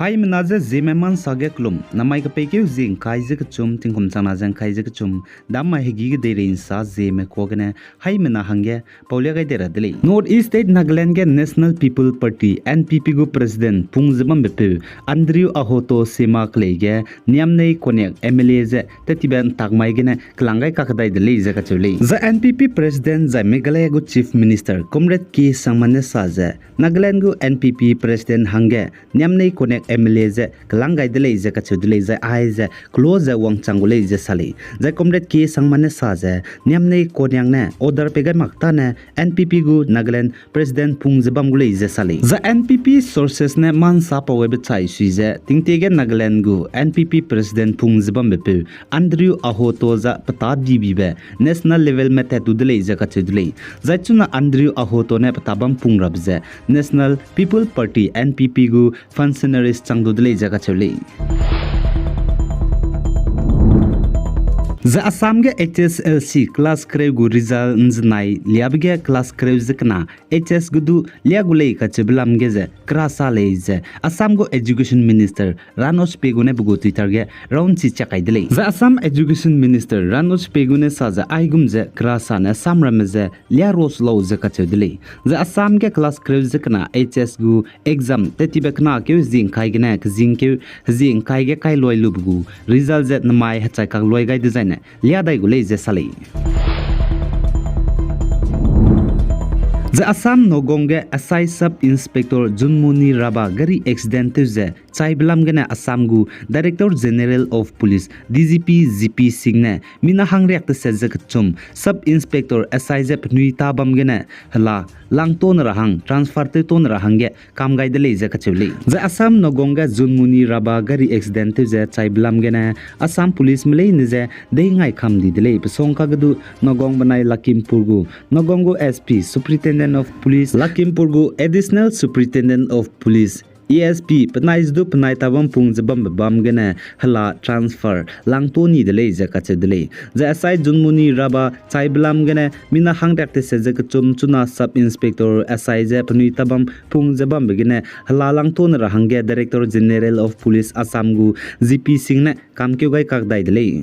Hai menaza Zeme man sage klum namai ka peke zing kai je ka chum tingkum chana jang kai je ka chum dam ma hegi ge derin sa Zeme ko gane hai mena hange paulia ga dera dele North East State Nagaland ge National People Party NPP go president Pungjabam bepe Andrew Ahoto sema kle ge niam nei konek MLA je tetiban takmai ge ne klangai ka kadai dele je ka chule the NPP president za Meghalaya go chief minister Comrade K Sangmane sa je Nagaland go NPP president hange niam nei konek MLA je kelangai dele je ka chudle je ai je close wang changule je sali je Comrade K Sangmane sa je niam nei konyang ne order pe ga makta ne NPP gu Nagaland president Pungjabam gule je sali the NPP sources ne man sa pawe be chai sui je tingte ge Nagaland gu NPP president Pungjabam be Andrew Ahoto za pata dibi be national level me te dudle je ka chudle je chuna Andrew Ahoto ne patabam pungrab je National People Party NPP gu functionaries changdudle jaga chole The Assam ge HSLC class creu gu result nznai liabge class creu zikna HS gudu liagulei ka chiblam ge je krasa leize Assam go education minister Ranos Pegune bugu Twitter ge round chi chakai dele The Assam education minister Ranos Pegune saja aigum je krasa na samram je liaros lo je ka chedele The Assam ge class creu zikna HS gu exam tetibekna ke zing kai ge na zing ke zing kai ge kai loi lubgu result je namai hachai ka loi gai design liadai gule je salai The Assam Nogonge Asai Sub Inspector Junmuni Raba Gari Accident je Chaiblam gena Assam gu Director General of Police DGP GP Singh ne mina hangriak te sejak chum Sub Inspector Asai Jep Nuita bam gena hala langton rahang transfer te ton rahange kam gai dele je kachuli The Assam Nogonga Junmuni Raba Gari Accident je Chaiblam gena Assam Police mlei ne je deingai kham di dele pesong ka gadu Nogong banai Lakimpur gu Nogongo SP Superintendent of Police Lakimpur gu Additional Superintendent of Police ESP penais du penai tabam Pungjabam bam gena hala transfer langtoni dele je ka chedele je asai Junmuni Raba Chaiblam gena mina hangdak te se je chum chuna sub inspector asai je pnui tabam Pungjabam begene hala langton rahange Director General of Police Assam gu GP Singh ne kam kyu gai kak dai dele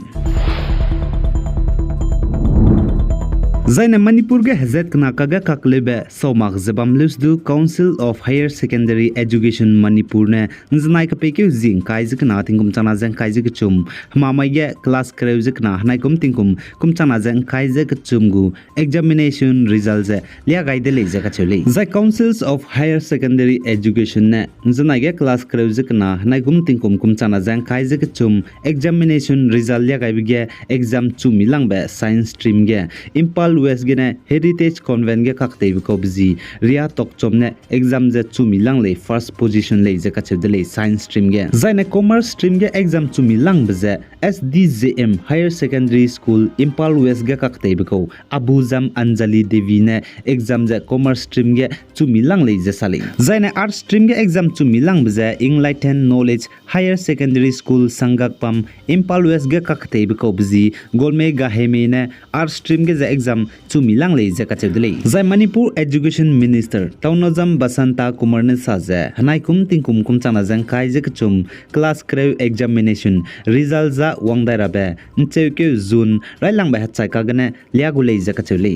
Zaina Manipur ge hazet kna kaga kaklebe somak zabam lusdu Council of Higher Secondary Education Manipur ne nznai ka peke zing kai jikna tingkum chana jang kai jik chum mamai ge class kreu jikna hanai kum tingkum kum chana jang kai jik chum gu examination results lia gai de le jaka chole the Councils of Higher Secondary Education ne nznai ge class kreu jikna hanai kum tingkum kum chana jang kai jik chum examination result lia gai ge exam chumi langbe science stream ge impal West gene Heritage Convent ge kakte ko bzi ria tok chomne exam je chumi lang le first position le je ka chedele science stream ge zaine commerce stream ge exam chumi lang bze SDZM Higher Secondary School Impal West ge kakte ko Abuzam Anjali Devi ne exam je commerce stream ge chumi lang le je sale zaine art stream ge exam chumi lang bze Enlighten Knowledge Higher Secondary School Sangakpam Impal West ge kakte ko bzi golme gaheme ne art stream ge je exam chumi lang le je ka chedele zai Manipur Education Minister Taunojam Basanta Kumar ne saje hanai kum tingkum kum chana jang kai je chum class creu examination result za wangdai rabe ncheke June rai lang ba hachai ka gane liagule je ka chele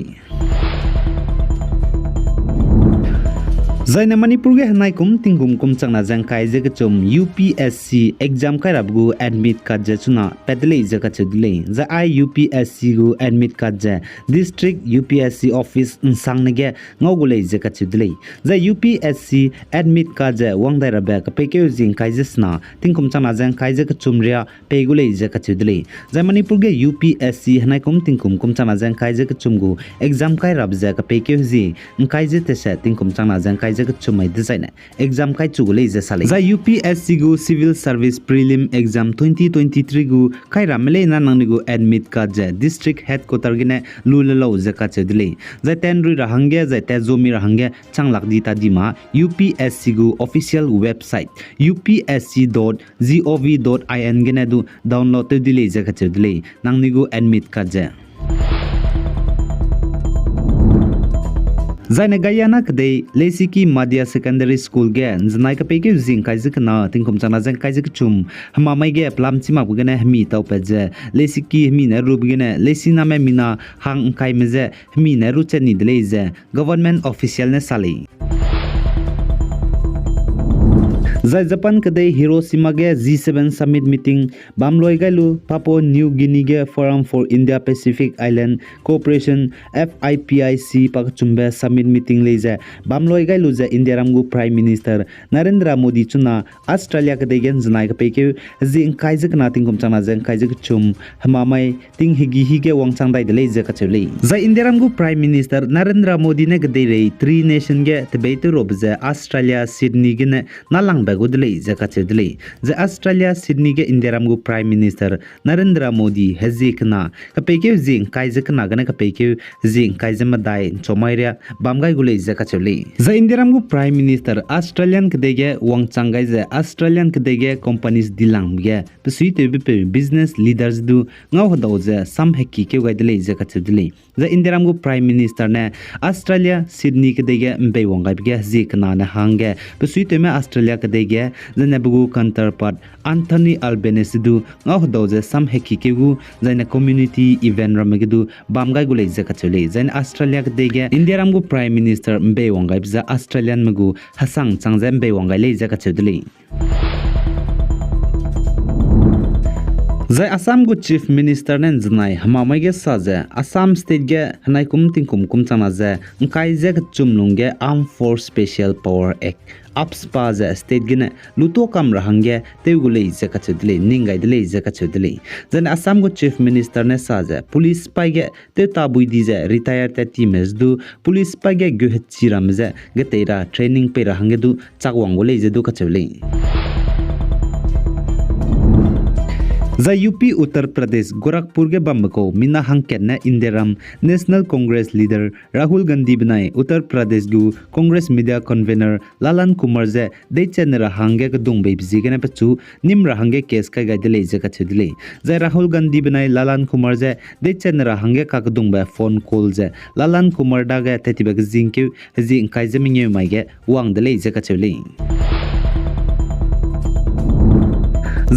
Zaina Manipur ge hanai kum tingkum kum changna jang kai je chum UPSC exam kai rabgu admit card je chuna pedle je ka chedle za UPSC gu admit card je district UPSC office nsang ne ge ngogule je ka chedle za UPSC admit card je wangdai rabe ka peke jing kai je sna tingkum changna jang kai je chum ria pegule je ka chedle za Manipur ge UPSC hanai kum tingkum kum changna jang kai je chum gu exam kai rab je ka peke ji kai je te se tingkum changna jang kai chumai design exam kai chugule je sale za UPSC gu civil service prelim exam 2023 gu kai ramle na nangni gu admit card je district headquarter gine lulalo je ka chedile za tenri rahange za te zomi rahange changlak di ta dima UPSC gu official website upsc.gov.in gine du download te dile je ka chedile nangni gu admit card je Zaina Gayana kade Lesiki Madhya Secondary School ge Znai ka peke zing kaizik na tingkum chana zeng kaizik chum hamamai ge plam chima bugene hmi tau peje Lesiki hmi na rubgene Lesina me mina hang kai meze hmi na rucheni dleize government official ne sali Zai Japan kade Hiroshima ge G7 summit meeting bamloi gailu Papua New Guinea ge Forum for India Pacific Island Cooperation FIPIC pak chumbe summit meeting leje bamloi gailu je India ramgu Prime Minister Narendra Modi chuna Australia kade gen znai ka peke jing kaijik na tingkum chana jeng kaijik chum hamamai ting higi hige wangchang dai dele je kacheli zai India ramgu Prime Minister Narendra Modi ne kade rei three nation ge tebeitu robje Australia Sydney ge ne nalang Gudley Zakachedley. The Australia Sydney ge India ramgu Prime Minister Narendra Modi Hezikna Kapeke Zing Kaizakna Gana Kapeke Zing Kaizamadai Chomaria Bamgai Gulay Zakacheli. The India ramgu Prime Minister Australian Kdege Wang Changai the Australian Kdege companies dilang ge Psuite business leaders do Ngaudoze Sam Heki Kewadley Zakachedley. The India ramgu Prime Minister ne Australia Sydney Kdege Mbe Wangabge Zikna na Hange Psuite me Australia Kdege the Nebugu counterpart Anthony Albanese du ngaudoze sam hekikegu zaina community event ramagedu bamgai gulei zakachole zain Australia kdege India ramgu Prime Minister Mbe Wangai bza Australian magu hasang changze Mbe Wangai lei zakachole Zai Assam gu Chief Minister nen znai hamamai ge saje Assam State ge hanai kum chana ze nkai je chumlung ge Armed Force Special Power Act Upspa ze state gine luto kam rahange teugulei zakachudle ningai dele zakachudle zan Assam gu Chief Minister ne saje police paige te tabui dize retire te teams du police paige gu chiram ze geteira training pe rahange du chakwangole je du kachule The UP Uttar Pradesh Gorakhpur ke Bambako Mina Hanketna Indiram National Congress leader Rahul Gandhi Binai Uttar Pradesh gu Congress media convener Lalan Kumar ze Dechenra Hange Dung Babzigana Pachu Nimra Hange case ka gaidele zakachidle Ze Rahul Gandhi Binai Lalan Kumar ze Dechenra Hange kakadung ba phone call ze Lalan Kumar daga tetibag zinke zin kaizeminge maige wang dele zakachile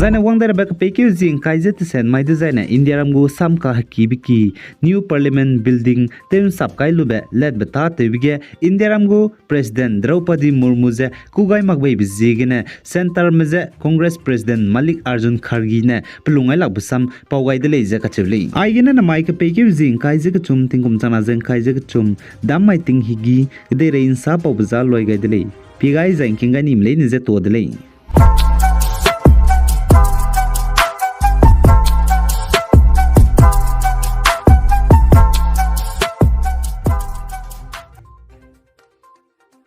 Zaina wangdara bak peke zing kaizet sen mai de zaina India ramgu samka haki biki new parliament building tem sapkai lube led bata tebige India ramgu president Draupadi Murmu je kugai magbai bizigine center meze congress president Malik Arjun Kharge ne plungai lagbusam pawgai de leje kachevli aigena na mai ka peke zing kaije ka chum tingkum chana jeng kaije ka chum dam mai ting higi de rein sa pawbza loi gai de le pigai zain kinga nimle nije to de le